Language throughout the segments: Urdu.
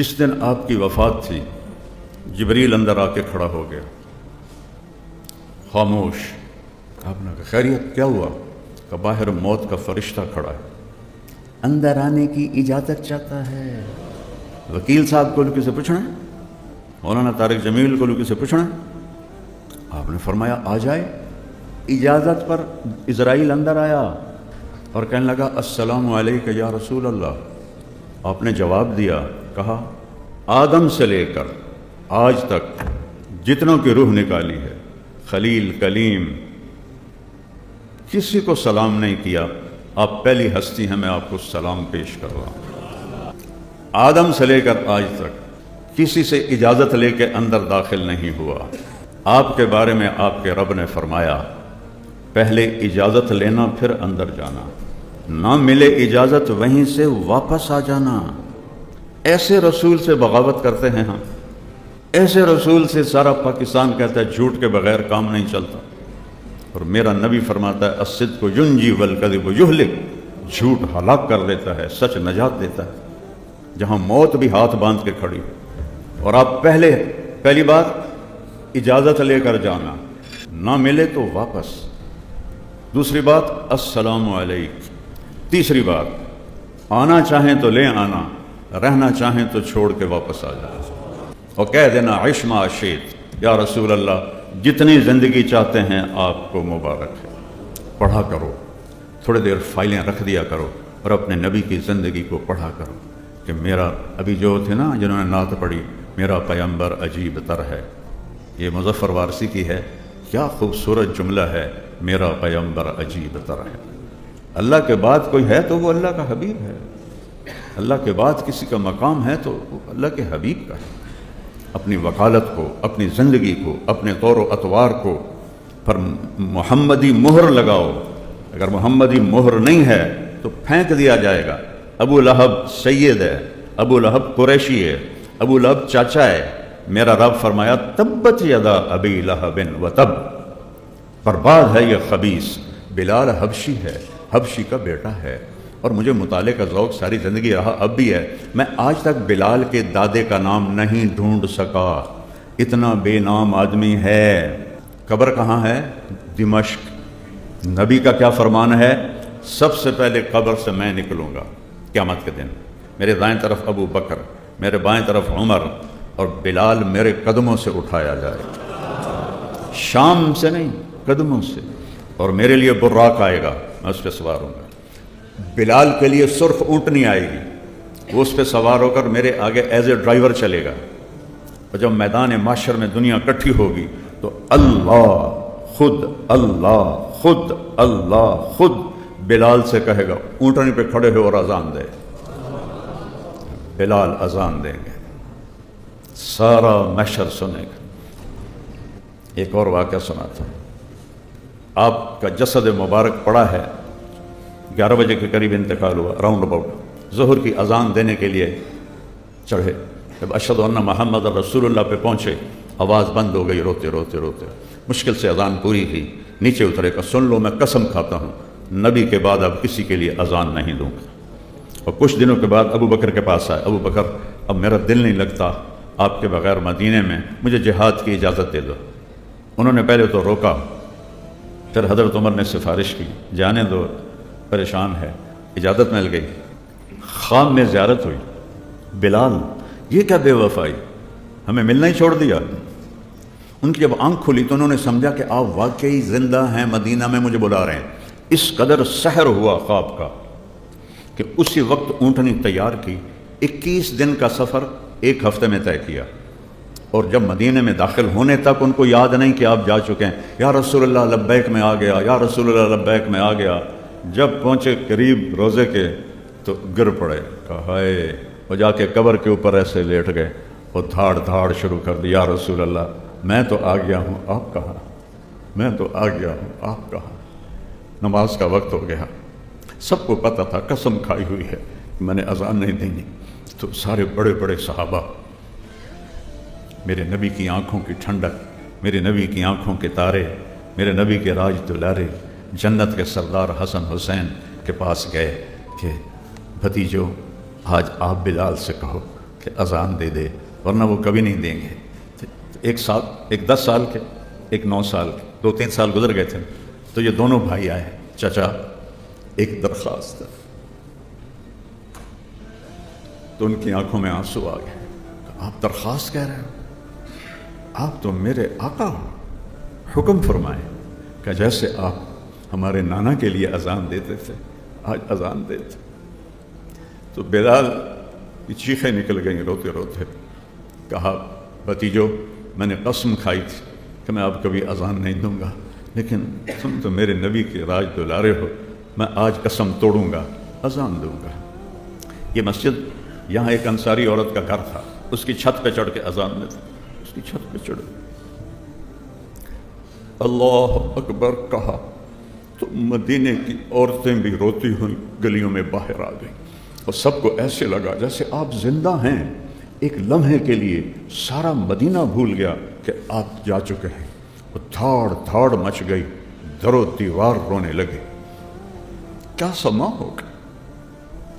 جس دن آپ کی وفات تھی جبریل اندر آ کے کھڑا ہو گیا، خاموش۔ آپ نے کہا خیریت کیا ہوا؟ کہ باہر موت کا فرشتہ کھڑا ہے، اندر آنے کی اجازت چاہتا ہے۔ وکیل صاحب کو کسی سے پوچھنا ہے، مولانا طارق جمیل کو کسی سے پوچھنا ہے؟ آپ نے فرمایا آ جائے۔ اجازت پر اسرائیل اندر آیا اور کہنے لگا السلام علیکم یا رسول اللہ۔ آپ نے جواب دیا، کہا آدم سے لے کر آج تک جتنوں کی روح نکالی ہے، خلیل کلیم، کسی کو سلام نہیں کیا، آپ پہلی ہستی ہیں، میں آپ کو سلام پیش کر رہا ہوں۔ آدم سے لے کر آج تک کسی سے اجازت لے کے اندر داخل نہیں ہوا۔ آپ کے بارے میں آپ کے رب نے فرمایا پہلے اجازت لینا پھر اندر جانا، نہ ملے اجازت وہیں سے واپس آ جانا۔ ایسے رسول سے بغاوت کرتے ہیں ہم، ایسے رسول سے سارا پاکستان کہتا ہے جھوٹ کے بغیر کام نہیں چلتا، اور میرا نبی فرماتا ہے الصدق ینجی والکذب یہلک، جھوٹ ہلاک کر دیتا ہے، سچ نجات دیتا ہے، جہاں موت بھی ہاتھ باندھ کے کھڑی ہے۔ اور آپ پہلی بات اجازت لے کر جانا، نہ ملے تو واپس۔ دوسری بات السلام علیکم۔ تیسری بات آنا چاہیں تو لے آنا، رہنا چاہیں تو چھوڑ کے واپس آ جانا، اور کہہ دینا عش ما شئت، یا رسول اللہ جتنی زندگی چاہتے ہیں آپ کو مبارک ہے۔ پڑھا کرو، تھوڑی دیر فائلیں رکھ دیا کرو اور اپنے نبی کی زندگی کو پڑھا کرو کہ میرا، ابھی جو تھے نا جنہوں نے نعت پڑھی، میرا پیغمبر عجیب تر ہے، یہ مظفر وارسی کی ہے، کیا خوبصورت جملہ ہے، میرا پیغمبر عجیب تر ہے۔ اللہ کے بعد کوئی ہے تو وہ اللہ کا حبیب ہے، اللہ کے بعد کسی کا مقام ہے تو وہ اللہ کے حبیب کا ہے۔ اپنی وکالت کو، اپنی زندگی کو، اپنے طور و اطوار کو پر محمدی مہر لگاؤ۔ اگر محمدی مہر نہیں ہے تو پھینک دیا جائے گا۔ ابو لہب سید ہے، ابو لہب قریشی ہے، ابو لہب چاچا ہے۔ میرا رب فرمایا تبت یدا ابی لہب وتب، برباد ہے یہ خبیث۔ بلال حبشی ہے، حبشی کا بیٹا ہے، اور مجھے مطالعے کا ذوق ساری زندگی رہا، اب بھی ہے۔ میں آج تک بلال کے دادے کا نام نہیں ڈھونڈ سکا، اتنا بے نام آدمی ہے۔ قبر کہاں ہے؟ دمشق۔ نبی کا کیا فرمان ہے؟ سب سے پہلے قبر سے میں نکلوں گا قیامت کے دن، میرے دائیں طرف ابو بکر، میرے بائیں طرف عمر، اور بلال میرے قدموں سے اٹھایا جائے، شام سے نہیں، قدموں سے، اور میرے لیے براق آئے گا، میں اس پہ سوار ہوں گا۔ بلال کے لیے سرخ اونٹنی آئے گی، وہ اس پہ سوار ہو کر میرے آگے ایز اے ڈرائیور چلے گا، اور جب میدان محشر میں دنیا اکٹھی ہوگی تو اللہ خود، اللہ خود، اللہ خود بلال سے کہے گا اونٹنی پہ کھڑے ہو اور اذان دے۔ بلال اذان دیں گے، سارا محشر سنے گا۔ ایک اور واقعہ سناتا ہوں۔ آپ کا جسد مبارک پڑا ہے، 11 بجے کے قریب انتقال ہوا، راؤنڈ اباؤٹ ظہر کی اذان دینے کے لیے چڑھے، جب اشہد ان محمد رسول اللہ پہ پہنچے آواز بند ہو گئی، روتے روتے روتے مشکل سے اذان پوری کی، نیچے اترے کہ سن لو میں قسم کھاتا ہوں نبی کے بعد اب کسی کے لیے اذان نہیں دوں گا۔ اور کچھ دنوں کے بعد ابو بکر کے پاس آئے، ابو بکر اب میرا دل نہیں لگتا آپ کے بغیر مدینے میں، مجھے جہاد کی اجازت دے دو۔ انہوں نے پہلے تو روکا، پھر حضرت عمر نے سفارش کی، جانے دو، پریشان ہے، اجازت مل گئی۔ خام میں زیارت ہوئی، بلال یہ کیا بے وفائی، ہمیں ملنا ہی چھوڑ دیا۔ ان کی جب آنکھ کھلی تو انہوں نے سمجھا کہ آپ واقعی زندہ ہیں، مدینہ میں مجھے بلا رہے ہیں۔ اس قدر سحر ہوا خواب کا کہ اسی وقت اونٹنی تیار کی، 21 دن کا سفر 1 ہفتے میں طے کیا، اور جب مدینے میں داخل ہونے تک ان کو یاد نہیں کہ آپ جا چکے ہیں۔ یا رسول اللہ لبیک میں آ گیا، یا رسول اللہ لبیک میں آ گیا۔ جب پہنچے قریب روزے کے تو گر پڑے، کہا ہائے، وہ جا کے قبر کے اوپر ایسے لیٹ گئے، اور دھاڑ دھاڑ شروع کر دی، یا رسول اللہ میں تو آ گیا ہوں، آپ کہاں؟ میں تو آ گیا ہوں، آپ کہاں؟ نماز کا وقت ہو گیا، سب کو پتہ تھا، قسم کھائی ہوئی ہے میں نے اذان نہیں دینی۔ تو سارے بڑے بڑے صحابہ، میرے نبی کی آنکھوں کی ٹھنڈک، میرے نبی کی آنکھوں کے تارے، میرے نبی کے راج دلارے، جنت کے سردار حسن حسین کے پاس گئے کہ بھتیجو آج آپ بلال سے کہو کہ اذان دے دے، ورنہ وہ کبھی نہیں دیں گے۔ ایک سال، ایک 10 سال کے، ایک 9 سال کے، 2-3 سال گزر گئے تھے، تو یہ دونوں بھائی آئے، چچا ایک درخواست ہے۔ تو ان کی آنکھوں میں آنسو آ گئے۔ آپ درخواست کہہ رہے ہو؟ آپ تو میرے آقا ہو، حکم فرمائیں کہ جیسے آپ ہمارے نانا کے لیے اذان دیتے تھے، آج اذان دیتے۔ تو بلال کی چیخیں نکل گئیں روتے روتے۔ کہا بھتیجو، میں نے قسم کھائی تھی کہ میں اب کبھی اذان نہیں دوں گا، لیکن تم تو میرے نبی کے راج دلارے ہو، میں آج قسم توڑوں گا، اذان دوں گا۔ یہ مسجد، یہاں ایک انصاری عورت کا گھر تھا، اس کی چھت پہ چڑھ کے اذان میں تھا، اس کی چھت پہ چڑھ اللہ اکبر کہا تو مدینے کی عورتیں بھی روتی ہوئی گلیوں میں باہر آ گئیں، اور سب کو ایسے لگا جیسے آپ زندہ ہیں۔ ایک لمحے کے لیے سارا مدینہ بھول گیا کہ آپ جا چکے ہیں۔ وہ دھاڑ دھاڑ مچ گئی، در و دیوار رونے لگے۔ کیا سما ہوگا؟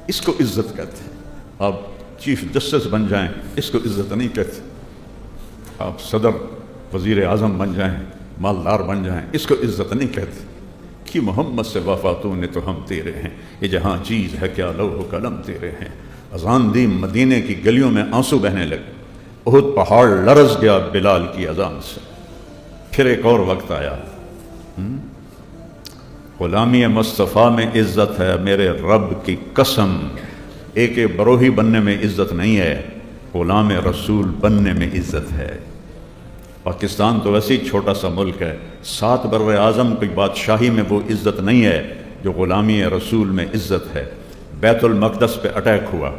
اس کو عزت کہتے ہیں۔ آپ چیف جسٹس بن جائیں، اس کو عزت نہیں کہتے۔ آپ صدر، وزیر اعظم بن جائیں، مالدار بن جائیں، اس کو عزت نہیں کہتے۔ کہ محمد سے وفاتوں نے تو ہم تیرے ہیں، یہ جہاں چیز ہے کیا لوح و قلم تیرے ہیں۔ اذان دی، مدینے کی گلیوں میں آنسو بہنے لگے۔ احد پہاڑ لرز گیا بلال کی اذان سے۔ پھر ایک اور وقت آیا۔ غلامی مصطفیٰ میں عزت ہے میرے رب کی قسم، ایک بروہی بننے میں عزت نہیں ہے، غلام رسول بننے میں عزت ہے۔ پاکستان تو ویسے ہی چھوٹا سا ملک ہے، 7 بر اعظم کی بادشاہی میں وہ عزت نہیں ہے جو غلامی رسول میں عزت ہے۔ بیت المقدس پہ اٹیک ہوا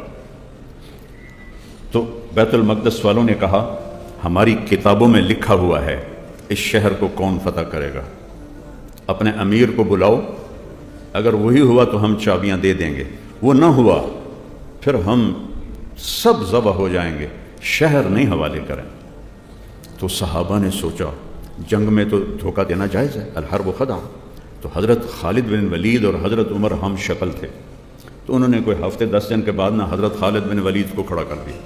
تو بیت المقدس والوں نے کہا ہماری کتابوں میں لکھا ہوا ہے اس شہر کو کون فتح کرے گا، اپنے امیر کو بلاؤ، اگر وہی ہوا تو ہم چابیاں دے دیں گے، وہ نہ ہوا پھر ہم سب ذبح ہو جائیں گے، شہر نہیں حوالے کریں۔ تو صحابہ نے سوچا جنگ میں تو دھوکہ دینا جائز ہے، الحرب خدع۔ تو حضرت خالد بن ولید اور حضرت عمر ہم شکل تھے، تو انہوں نے کوئی ہفتے 10 دن کے بعد نہ حضرت خالد بن ولید کو کھڑا کر دیا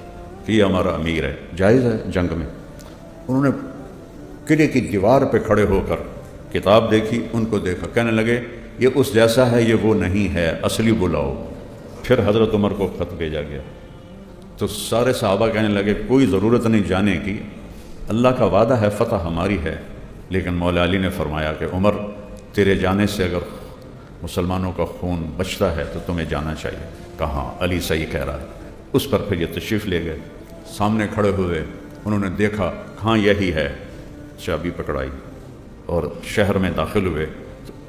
کہ یہ ہمارا امیر ہے، جائز ہے جنگ میں۔ انہوں نے قلعے کی دیوار پہ کھڑے ہو کر کتاب دیکھی، ان کو دیکھا، کہنے لگے یہ اس جیسا ہے، یہ وہ نہیں ہے، اصلی بلاؤ۔ پھر حضرت عمر کو خط بھیجا گیا، تو سارے صحابہ کہنے لگے کوئی ضرورت نہیں جانے کی، اللہ کا وعدہ ہے فتح ہماری ہے۔ لیکن مولا علی نے فرمایا کہ عمر تیرے جانے سے اگر مسلمانوں کا خون بچتا ہے تو تمہیں جانا چاہیے۔ کہاں علی صحیح کہہ رہا ہے۔ اس پر پھر یہ تشریف لے گئے، سامنے کھڑے ہوئے، انہوں نے دیکھا ہاں یہی ہے، چابی پکڑائی اور شہر میں داخل ہوئے۔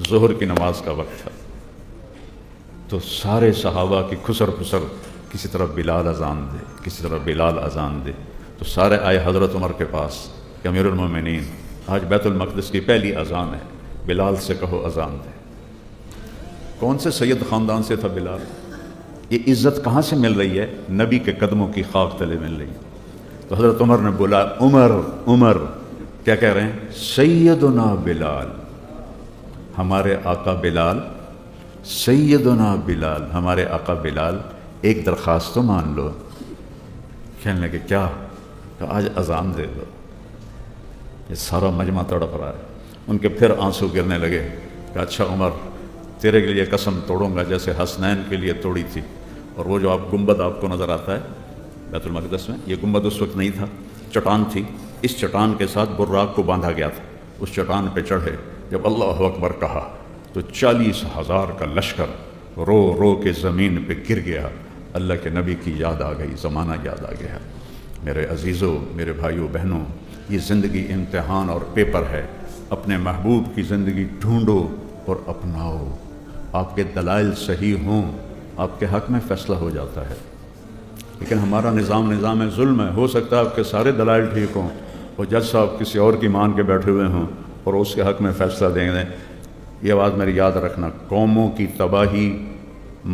ظہر کی نماز کا وقت تھا، تو سارے صحابہ کی خسر پھسر، کسی طرح بلال اذان دے، کسی طرح بلال اذان دے۔ تو سارے آئے حضرت عمر کے پاس کہ امیر المومنین آج بیت المقدس کی پہلی اذان ہے، بلال سے کہو اذان دے۔ کون سے سید خاندان سے تھا بلال؟ یہ عزت کہاں سے مل رہی ہے؟ نبی کے قدموں کی خاک تلے مل رہی ہے۔ تو حضرت عمر نے بولا عمر عمر، کیا کہہ رہے ہیں؟ سیدنا بلال، ہمارے آقا بلال، سیدنا بلال، ہمارے آقا بلال، ایک درخواست تو مان لو۔ کہنے لگے کیا؟ کہ آج اذان دے دو۔ یہ سارا مجمع تڑپ رہا ہے، ان کے پھر آنسو گرنے لگے کہ اچھا عمر تیرے کے لیے قسم توڑوں گا جیسے حسنین کے لیے توڑی تھی۔ اور وہ جو گنبد آپ کو نظر آتا ہے بیت المقدس میں، یہ گنبد اس وقت نہیں تھا، چٹان تھی، اس چٹان کے ساتھ براق کو باندھا گیا تھا۔ اس چٹان پہ چڑھے، جب اللہ اکبر کہا تو 40,000 کا لشکر رو رو کے زمین پہ گر گیا۔ اللہ کے نبی کی یاد آ گئی، زمانہ یاد آ گیا۔ میرے عزیزوں، میرے بھائیوں بہنوں، یہ زندگی امتحان اور پیپر ہے۔ اپنے محبوب کی زندگی ڈھونڈو اور اپناؤ۔ آپ کے دلائل صحیح ہوں، آپ کے حق میں فیصلہ ہو جاتا ہے۔ لیکن ہمارا نظام ظلم ہے۔ ہو سکتا ہے آپ کے سارے دلائل ٹھیک ہوں اور جج صاحب کسی اور کی مان کے بیٹھے ہوئے ہوں اور اس کے حق میں فیصلہ دیں گے۔ یہ بات میری یاد رکھنا، قوموں کی تباہی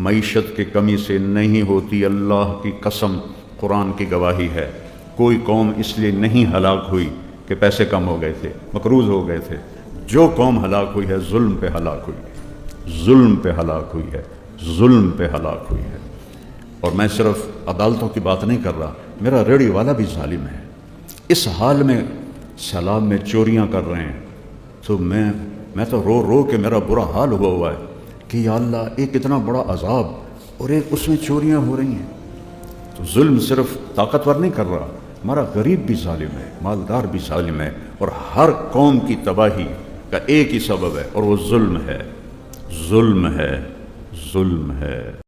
معیشت کی کمی سے نہیں ہوتی، اللہ کی قسم، قرآن کی گواہی ہے۔ کوئی قوم اس لیے نہیں ہلاک ہوئی کہ پیسے کم ہو گئے تھے، مقروض ہو گئے تھے۔ جو قوم ہلاک ہوئی ہے ظلم پہ ہلاک ہوئی ہے، ظلم پہ ہلاک ہوئی ہے، ظلم پہ ہلاک ہوئی ہے۔ اور میں صرف عدالتوں کی بات نہیں کر رہا، میرا ریڑھی والا بھی ظالم ہے، اس حال میں سیلاب میں چوریاں کر رہے ہیں، تو میں تو رو رو کے میرا برا حال ہوا ہے کہ یا اللہ ایک اتنا بڑا عذاب اور ایک اس میں چوریاں ہو رہی ہیں۔ تو ظلم صرف طاقتور نہیں کر رہا، ہمارا غریب بھی ظالم ہے، مالدار بھی ظالم ہے، اور ہر قوم کی تباہی کا ایک ہی سبب ہے، اور وہ ظلم ہے، ظلم ہے، ظلم ہے۔